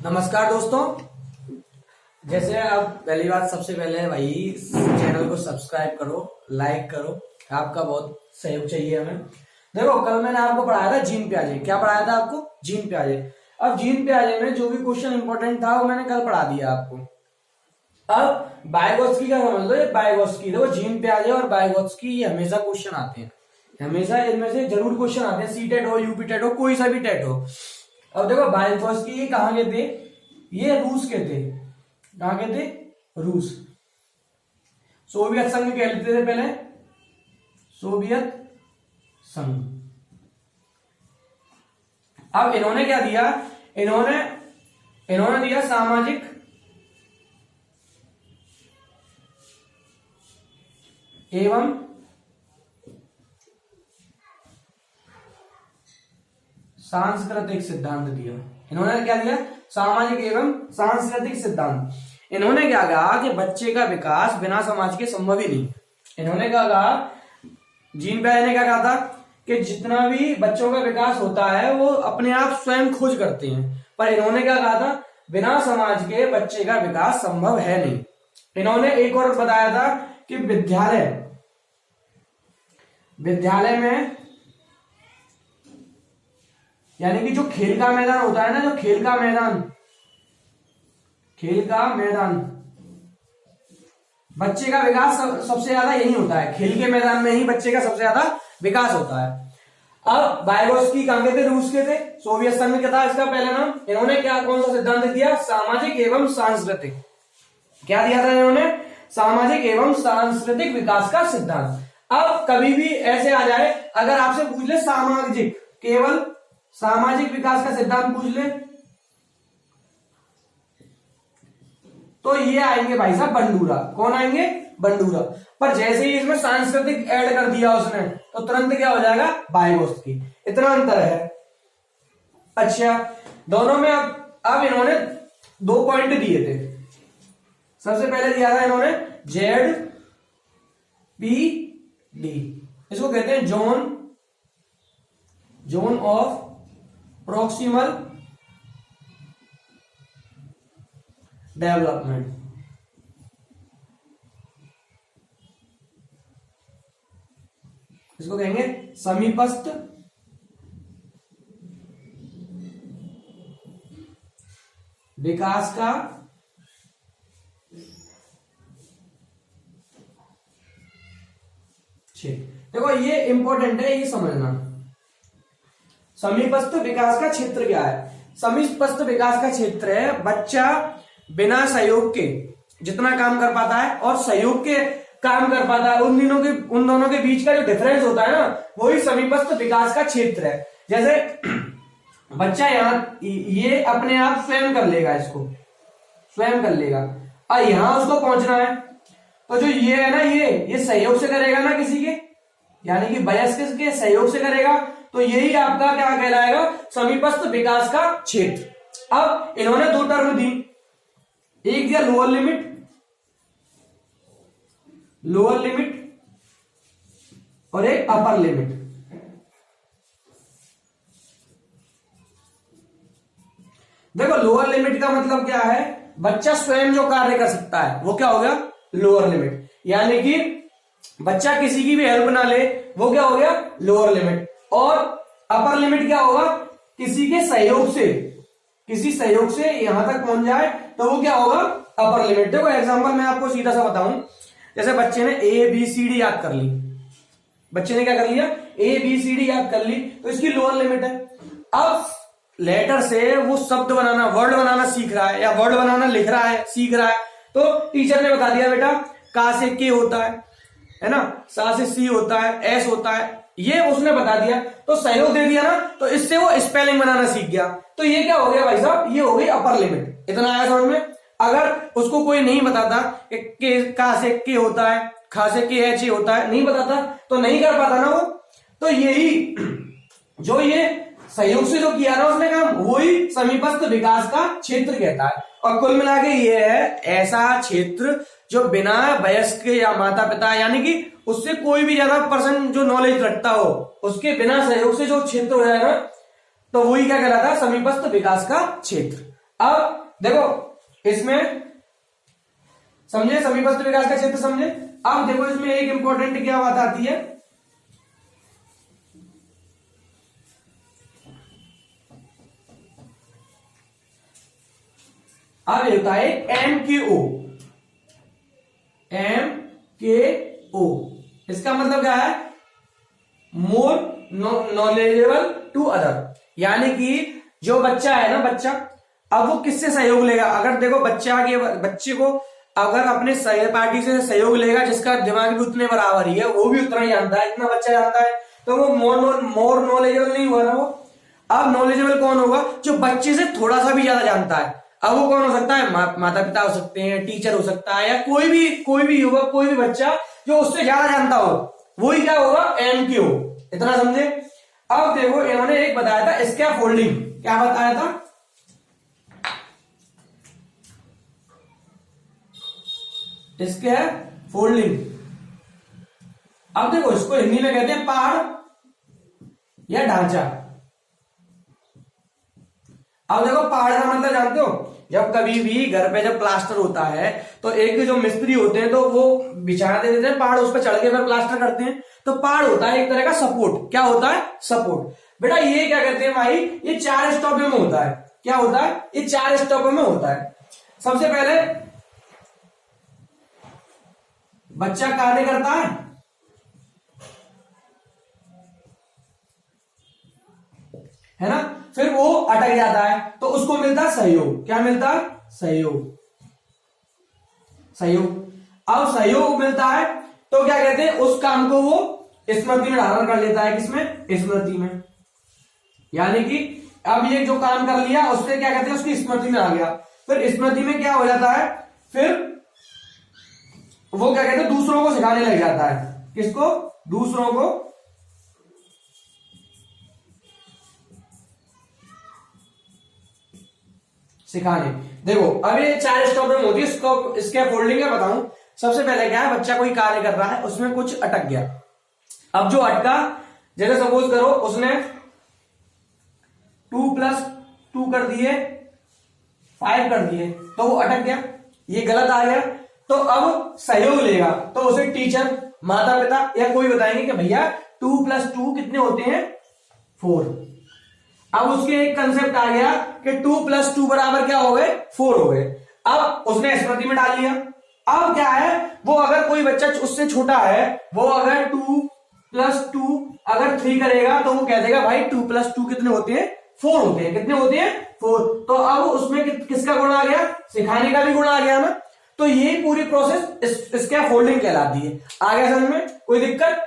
नमस्कार दोस्तों। जैसे अब पहली बात, सबसे पहले भाई चैनल को सब्सक्राइब करो, लाइक करो, आपका बहुत सहयोग चाहिए हमें। देखो, कल मैंने आपको पढ़ाया था जीन प्याजे। क्या पढ़ाया था आपको? जीन प्याजे। अब जीन प्याजे में जो भी क्वेश्चन इंपॉर्टेंट था वो मैंने कल पढ़ा दिया आपको। अब बायगोत्स्की का समझ लो, ये बायगोत्स्की, देखो जीन प्याजे और बायगोत्स्की ये हमेशा क्वेश्चन आते हैं, हमेशा इनमें से जरूर क्वेश्चन आते हैं। सी टेट हो, यूपी टेट हो, कोई सा भी टेट हो। अब देखो, बायगोत्स्की ये कहाँ के थे? ये रूस के थे। कहाँ के थे? रूस। सोवियत संघ कहते थे पहले, सोवियत संघ। अब इन्होंने क्या दिया? इन्होंने दिया सामाजिक एवं सांस्कृतिक सिद्धांत दिया। इन्होंने क्या दिया? सामाजिक एवं सांस्कृतिक सिद्धांत। इन्होंने क्या कहा कि बच्चे का विकास बिना समाज के संभव ही नहीं। इन्होंने क्या कहा? जीन प्याजे ने क्या कहा था कि जितना भी बच्चों का विकास होता है वो अपने आप स्वयं खोज करते हैं, पर इन्होंने क्या कहा था? बिना समाज के बच्चे का विकास संभव है नहीं। इन्होंने एक और बताया था कि विद्यालय में, यानी कि जो खेल का मैदान होता है ना, जो खेल का मैदान, बच्चे का विकास सबसे ज्यादा यही होता है, खेल के मैदान में ही बच्चे का सबसे ज्यादा विकास होता है। अब बायगोत्स्की कहां के थे? रूस के थे। सोवियत संघ क्या था इसका पहला नाम? इन्होंने क्या, कौन सा सिद्धांत दिया? सामाजिक एवं सांस्कृतिक। क्या दिया था इन्होंने? सामाजिक एवं सांस्कृतिक विकास का सिद्धांत। अब कभी भी ऐसे आ जाए, अगर आपसे पूछ ले सामाजिक, केवल सामाजिक विकास का सिद्धांत पूछ ले, तो ये आएंगे भाई साहब बंडूरा। कौन आएंगे? बंडूरा। पर जैसे ही इसमें सांस्कृतिक ऐड कर दिया उसने, तो तुरंत क्या हो जाएगा? बायगोत्स्की। इतना अंतर है। अच्छा, दोनों में अब इन्होंने 2 पॉइंट दिए थे। सबसे पहले दिया था इन्होंने ZPD, इसको कहते हैं जोन ऑफ प्रॉक्सिमल डेवलपमेंट। इसको कहेंगे समीपस्थ विकास का क्षेत्र। देखो, ये इंपॉर्टेंट है, ये समझना। समीपस्थ विकास का क्षेत्र क्या है? समीपस्थ विकास का क्षेत्र है बच्चा बिना सहयोग के जितना काम कर पाता है और सहयोग के काम कर पाता है, उन दोनों के बीच का जो डिफरेंस होता है ना, वही समीपस्थ विकास का क्षेत्र है। जैसे बच्चा ये अपने आप स्वयं कर लेगा, इसको स्वयं कर लेगा, और यहां उसको पहुंचना है, तो जो ये है ना, ये सहयोग से करेगा ना किसी के, यानी कि वयस्क के सहयोग से करेगा, तो यही आपका क्या कहलाएगा? समीपस्थ विकास का क्षेत्र। अब इन्होंने 2 टर्म दी, एक दिया लोअर लिमिट और एक अपर लिमिट। देखो, लोअर लिमिट का मतलब क्या है? बच्चा स्वयं जो कार्य कर सकता है वो क्या हो गया? Lower limit. यानी कि बच्चा किसी की भी हेल्प ना ले, वो क्या हो गया? Lower limit. और अपर लिमिट क्या होगा? किसी सहयोग से यहां तक पहुंच जाए, तो वो क्या होगा? Upper limit. देखो एग्जांपल मैं आपको सीधा सा बताऊं, जैसे बच्चे ने ABCD याद कर ली, बच्चे ने क्या कर लिया? ABCD याद कर ली, तो इसकी लोअर लिमिट है। अब लेटर से वो शब्द बनाना, वर्ड बनाना सीख रहा है, या वर्ड बनाना लिख रहा है, सीख रहा है, तो टीचर ने बता दिया बेटा का से के होता है ना, सा से सी होता है, एस होता है, ये उसने बता दिया, तो सहयोग दे दिया ना, तो इससे वो स्पेलिंग बनाना सीख गया। तो ये क्या हो गया भाई साहब? ये हो गई अपर लिमिट। इतना आया समझ में? अगर उसको कोई नहीं बताता कि का से के होता है, खा से के एच होता है, नहीं बताता, तो नहीं कर पाता ना वो। तो यही जो ये सहयोग से जो किया ना उसने काम, वही समीपस्थ विकास का क्षेत्र कहता है। और कुल मिला के ये है ऐसा क्षेत्र जो बिना वयस्क या माता पिता, यानी कि उससे कोई भी ज्यादा पर्सन जो नॉलेज रखता हो, उसके बिना सहयोग से जो क्षेत्र हो जाएगा, तो वही क्या कहलाता है? समीपस्थ विकास का क्षेत्र। अब देखो इसमें समझे, समीपस्थ विकास का क्षेत्र समझे। अब देखो इसमें एक इंपॉर्टेंट क्या बात आती है, अब ये होता है MKO। MKO इसका मतलब क्या है, मोर नॉलेजेबल टू अदर, यानी कि जो बच्चा है ना, बच्चा अब वो किससे सहयोग लेगा। अगर देखो बच्चे को अगर अपने सहपाठी से सहयोग लेगा जिसका दिमाग भी उतने बराबर ही है, वो भी उतना ही जानता है, इतना बच्चा जानता है, तो वो मोर नॉलेजेबल नहीं हुआ ना वो। अब नॉलेजेबल कौन होगा, जो बच्चे से थोड़ा सा भी ज्यादा जानता है। अब वो कौन हो सकता है, माता पिता हो सकते हैं, टीचर हो सकता है, या कोई भी होगा, कोई भी बच्चा जो उससे ज्यादा जानता हो, वही क्या होगा, MKO। इतना समझे। अब देखो इन्होंने एक बताया था स्कैफोल्डिंग, क्या बताया था, स्कैफोल्डिंग। अब देखो इसको हिंदी में कहते हैं पहाड़ या ढांचा। अब देखो पहाड़ का मतलब जानते हो, जब कभी भी घर पे जब प्लास्टर होता है तो एक जो मिस्त्री होते हैं तो वो बिछा दे देते हैं पहाड़, उस पर चढ़ के फिर प्लास्टर करते हैं। तो पहाड़ होता है एक तरह का सपोर्ट। क्या होता है, सपोर्ट। बेटा ये क्या कहते हैं भाई, ये 4 स्टेप में होता है। क्या होता है, ये 4 स्टेप में होता है। सबसे पहले बच्चा कार्य करता है ना, फिर वो अटक जाता है तो उसको मिलता है सहयोग। क्या मिलता है, सहयोग। अब सहयोग मिलता है तो क्या कहते हैं, उस काम को वो स्मृति में धारण कर लेता है। किसमें, स्मृति में। यानी कि अब ये जो काम कर लिया उससे क्या कहते हैं, उसकी स्मृति में आ गया। फिर स्मृति में क्या हो जाता है, फिर वो क्या कहते हैं, दूसरों को सिखाने लग जाता है। किसको, दूसरों को सिखाने। देखो अब ये 4 स्टेप में होती है। स्कैफोल्डिंग का बताऊं, सबसे पहले क्या है, बच्चा कोई कार्य कर रहा है, उसमें कुछ अटक गया। अब जो अटका, जैसे सपोज करो उसने 2 + 2 कर दिए, 5 कर दिए, तो वो अटक गया, ये गलत आ गया। तो अब सहयोग लेगा तो उसे टीचर, माता पिता या कोई बताएंगे कि भैया 2 + 2 कितने होते हैं, 4। अब उसके एक कंसेप्ट आ गया कि 2 + 2 बराबर क्या हो गए, 4 हो गए। अब उसने स्मृति में डाल लिया। अब क्या है, वो अगर कोई बच्चा उससे छोटा है, वो अगर 2 + 2 अगर 3 करेगा तो वो कह देगा भाई 2 + 2 कितने होते हैं, 4 होते हैं। कितने होते हैं, 4। तो अब उसमें किसका गुण आ गया, सिखाने का भी गुण आ गया ना। तो ये पूरी प्रोसेस स्कैफोल्डिंग कहलाती है। आ गया समझ में, कोई दिक्कत।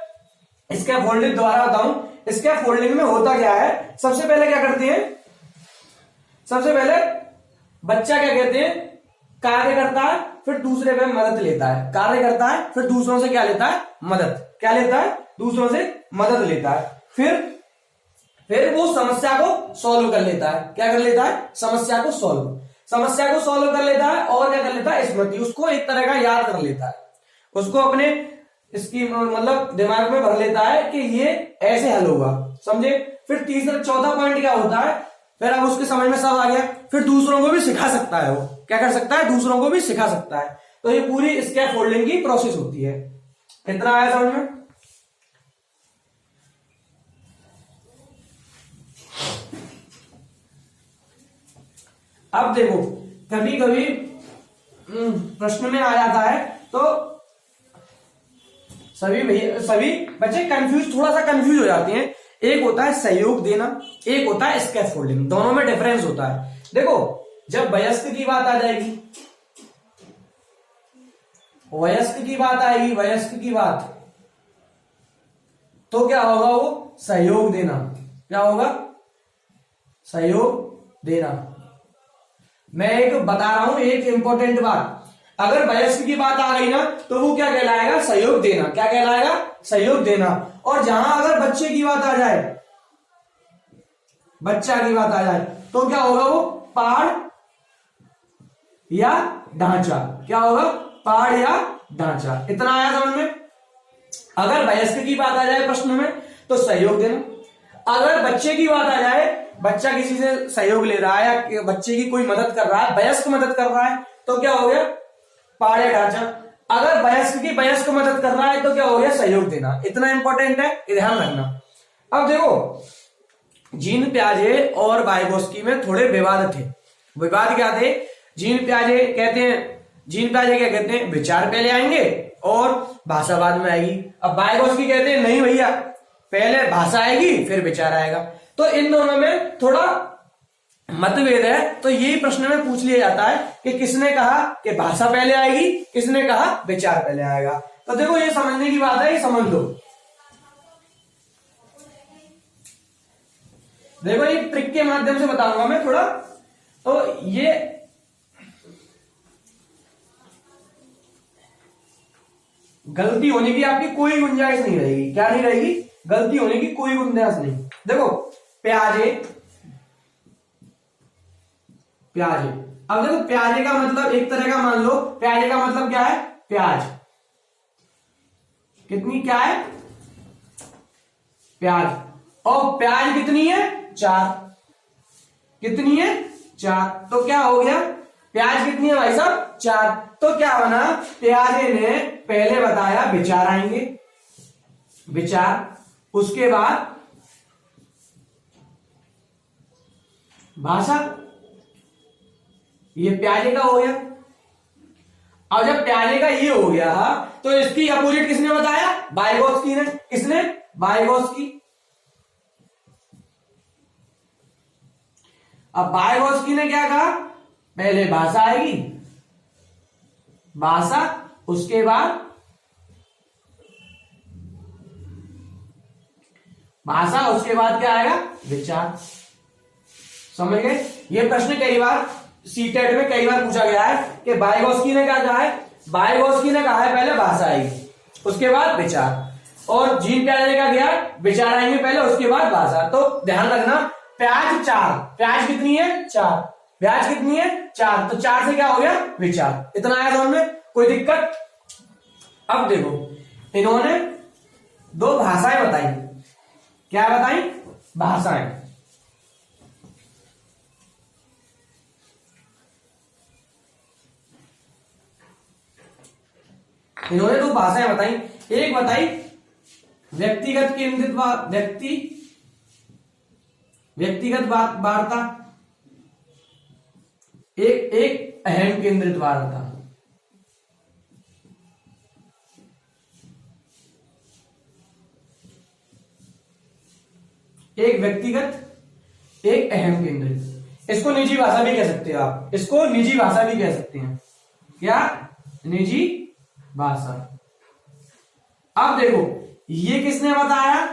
स्कैफोल्डिंग दोबारा बताऊं, स्कैफोल्डिंग में होता क्या है, सबसे पहले क्या करते हैं, सबसे पहले बच्चा क्या कहते हैं, कार्य करता है, फिर दूसरे पे मदद लेता है। कार्य करता है, फिर दूसरों से क्या लेता है, मदद। क्या लेता है, दूसरों से मदद लेता है। फिर वो समस्या को सॉल्व कर लेता है। क्या कर लेता है, समस्या को सॉल्व कर लेता है। और क्या कर लेता है, स्मृति, उसको एक तरह का याद कर लेता है, उसको अपने इसकी मतलब दिमाग में भर लेता है कि ये ऐसे हल होगा। समझे। फिर तीसरा चौथा पॉइंट क्या होता है, फिर अब उसके समझ में सब आ गया, फिर दूसरों को भी सिखा सकता है। वो क्या कर सकता है, दूसरों को भी सिखा सकता है। तो ये पूरी स्कैफोल्डिंग की प्रोसेस होती है। इतना आया समझ में। अब देखो कभी कभी प्रश्न में आ जाता है तो सभी बच्चे थोड़ा सा कंफ्यूज हो जाते हैं। एक होता है सहयोग देना, एक होता है स्कैफोल्डिंग। दोनों में डिफरेंस होता है। देखो जब वयस्क की बात आ जाएगी, वयस्क की बात तो क्या होगा, वो सहयोग देना। क्या होगा, सहयोग देना। मैं एक बता रहा हूं एक इंपॉर्टेंट बात, अगर वयस्क की बात आ गई ना तो वो क्या कहलाएगा, सहयोग देना। क्या कहलाएगा, सहयोग देना। और जहां अगर बच्चे की बात आ जाए, बच्चा की बात आ जाए तो क्या होगा, वो पहाड़ या ढांचा। क्या होगा, पहाड़ या ढांचा। इतना आया समझ में। अगर वयस्क की बात आ जाए प्रश्न में तो सहयोग देना, अगर बच्चे की बात आ जाए, बच्चा किसी से सहयोग ले रहा है या बच्चे की कोई मदद कर रहा है, वयस्क मदद कर रहा है, तो क्या हो गया पाड़े ढांचा। अगर वयस्क मदद कर रहा है तो क्या हो गया सहयोग देना। इतना इंपॉर्टेंट है, ध्यान रखना। अब देखो जीन पियाजे और वाइगोस्की में थोड़े विवाद थे। विवाद क्या थे? जीन पियाजे क्या कहते हैं विचार पहले आएंगे और भाषा बाद में आएगी। अब वाइगोस्की कहते हैं नहीं भैया, पहले भाषा आएगी फिर विचार आएगा। तो इन दोनों में थोड़ा मतभेद है। तो यही प्रश्न में पूछ लिया जाता है कि किसने कहा कि भाषा पहले आएगी, किसने कहा विचार पहले आएगा। तो देखो ये समझने की बात है, ये समझ लो। देखो ये ट्रिक के माध्यम से बताऊंगा मैं थोड़ा। तो ये गलती होने की आपकी कोई गुंजाइश नहीं रहेगी। क्या नहीं रहेगी? गलती होने की कोई गुंजाइश नहीं। देखो प्याजे, अब देखो प्याजे का मतलब एक तरह का मान लो, प्याजे का मतलब क्या है? प्याज। कितनी क्या है? प्याज। और प्याज कितनी है? 4। कितनी है? 4। तो क्या हो गया? प्याज कितनी है भाई साहब? 4। तो क्या बना? प्याजे ने पहले बताया विचार आएंगे, विचार, उसके बाद भाषा। ये प्याजे का हो गया। अब जब प्याजे का ये हो गया तो इसकी अपोजिट किसने बताया? वाइगोस्की ने। किसने? वाइगोस्की। अब वाइगोस्की ने क्या कहा? पहले भाषा आएगी, भाषा, उसके बाद भाषा, उसके बाद क्या आएगा? विचार। समझ गए? ये प्रश्न कई बार सीटेट में कई बार पूछा गया है कि वाइगोस्की ने क्या कहा है? वाइगोस्की ने कहा है पहले भाषा आएगी उसके बाद विचार, और जीन पियाजे ने क्या किया? विचार आएंगे पहले उसके बाद भाषा। तो ध्यान रखना, प्याज 4, प्याज कितनी है? 4, प्याज कितनी है? 4। तो 4 से क्या हो गया? विचार। इतना आया समझ में? कोई दिक्कत? अब देखो इन्होंने 2 भाषाएं बताई। क्या बताई? भाषाएं। इन्होंने 2 भाषाएं बताई। एक बताई व्यक्तिगत केंद्रित व्यक्तिगत वार्ता, एक अहम केंद्रित वार्ता। एक व्यक्तिगत, एक अहम केंद्रित। इसको निजी भाषा भी कह सकते हो आप, इसको निजी भाषा भी कह सकते हैं। क्या? निजी भाषा। अब देखो ये किसने बताया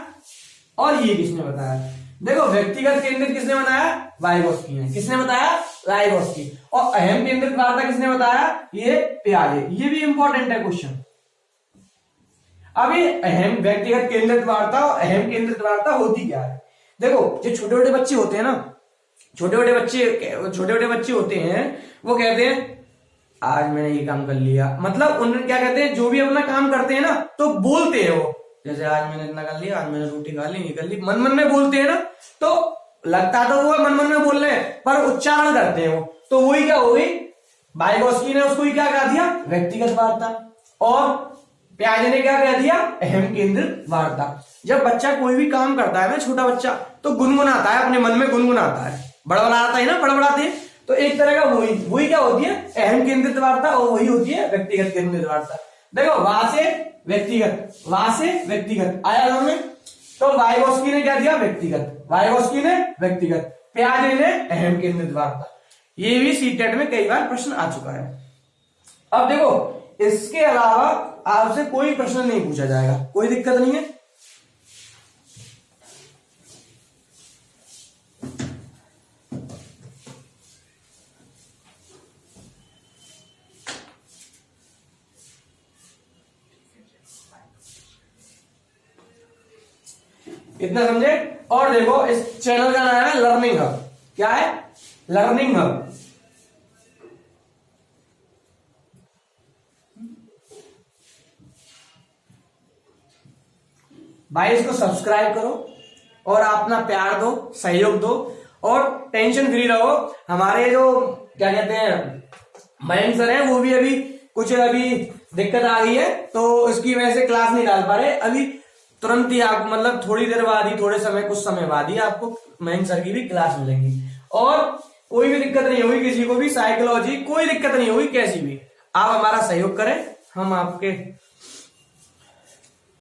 और ये किसने बताया? देखो व्यक्तिगत केंद्रित किसने बताया? वाइगोस्की ने। किसने बताया? वाइगोस्की। और अहम केंद्रित वार्ता किसने बताया? ये पियाजे। ये भी इंपॉर्टेंट है क्वेश्चन। अभी अहम व्यक्तिगत केंद्रित वार्ता और अहम केंद्रित वार्ता होती क्या है? देखो जो छोटे छोटे बच्चे होते हैं ना, छोटे छोटे बच्चे होते हैं, वो कहते हैं आज मैंने ये काम कर लिया। मतलब उन्हें क्या कहते हैं, जो भी अपना काम करते हैं ना तो बोलते हैं वो, जैसे आज मैंने इतना कर लिया, आज मैंने रोटी खा ली, ये कर ली, मन मन में बोलते हैं ना। तो लगता तो वो मन मन में बोल रहे हैं पर उच्चारण करते हैं वो। तो वही क्या हो गई? वाइगोस्की ने उसको ही क्या कह दिया? व्यक्तिगत वार्ता। और पियाजे ने क्या कह दिया? अहम केंद्रित वार्ता। जब बच्चा कोई भी काम करता है ना, छोटा बच्चा, तो गुनगुनाता है, अपने मन में गुनगुनाता है, बड़बड़ाता है ना, बड़बड़ाते हैं। तो एक तरह का वही क्या होती है? अहम केंद्रित वार्ता, और वही होती है व्यक्तिगत केंद्रित वार्ता। देखो वहां से व्यक्तिगत, वहां से व्यक्तिगत आया हमें। तो वाइगोस्की ने क्या दिया? व्यक्तिगत। वाइगोस्की ने व्यक्तिगत, पियाजे ने अहम केंद्रित वार्ता। ये भी सीटेट में कई बार प्रश्न आ चुका है। अब देखो इसके अलावा आपसे कोई प्रश्न नहीं पूछा जाएगा, कोई दिक्कत नहीं है। इतना समझे? और देखो इस चैनल का नाम है लर्निंग हब। क्या है? Learning hub. भाई इसको सब्सक्राइब करो, और अपना प्यार दो, सहयोग दो और टेंशन फ्री रहो। हमारे जो क्या कहते हैं मयंक सर है, वो भी अभी कुछ दिक्कत आ गई है, तो इसकी वजह से क्लास नहीं डाल पा रहे। अभी तुरंत ही आप मतलब थोड़ी देर बाद ही, थोड़े समय कुछ समय बाद ही आपको मयंक सर की भी क्लास मिलेगी। और कोई भी दिक्कत नहीं होगी किसी को भी, साइकोलॉजी कोई दिक्कत नहीं होगी कैसी भी, आप हमारा सहयोग करें, हम आपके